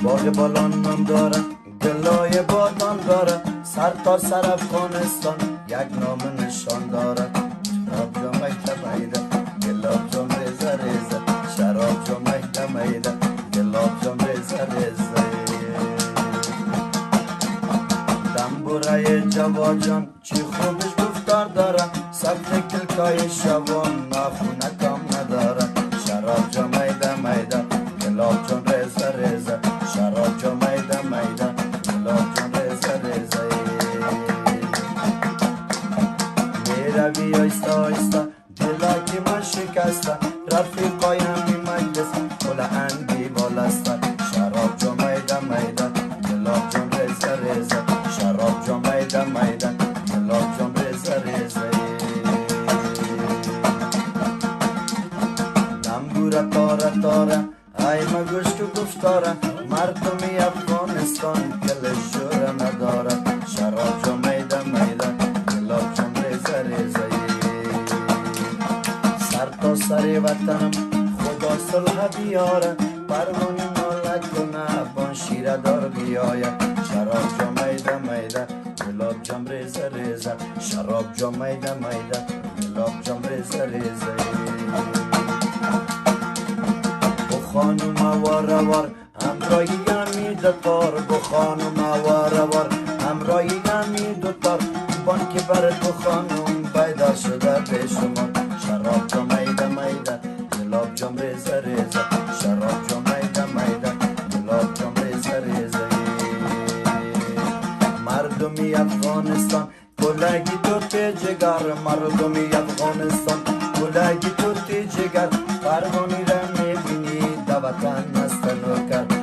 باغ بالان نام داره، گلای بادان داره، سر تا سر افغانستان یک نام نشان داره. شراب جا میده میده، گلاب جا ریزه ریزه، شراب جا میده میده، گلاب جا ریزه ریزه. دنبوره جواد جان چی خوبش گفتار داره، سبت کلکای شبان ناخونه کام نداره. شراب جا میده میده، گلاب جا ریزه ریزه، شراب جا میده میده، گلاب جا ریزه ریزه. میروی آیسته آیسته دلا که من شکسته، رفیقای همی مجلس کل انگی بالسته. شراب جا میده میده، گلاب جا ریزه ریزه، شراب جا میده میده، گلاب جا ریزه ریزه. دنبوره تاره تاره ای مگوشت و گفتاره، مردمی افغانستان کل شوره نداره. شراب جا میده میده، گلاب جا ریزه ریزه. سر تا سر وطنم خدا صلح بیاره، پروانه مالک کنه بان شیره دار بیاید. شراب جا میده میده، گلاب جا ریزه ریزه، شراب جا میده میده، گلاب جا ریزه ریزه. خانوم وار همراهی همی دوتار، بو خانوم وار همراهی همی دوتار، بان که بر تو خانوم پیدا شده به شما. شراب جا میده میده، گلاب جا ریزه ریزه، شراب جا میده میده، گلاب جا ریزه ریزه. مردمی افغانستان کلگی تو تی جگر، مردمی افغانستان کلگی تو تی جگر، پروانی را میبینی وطن است نوکر.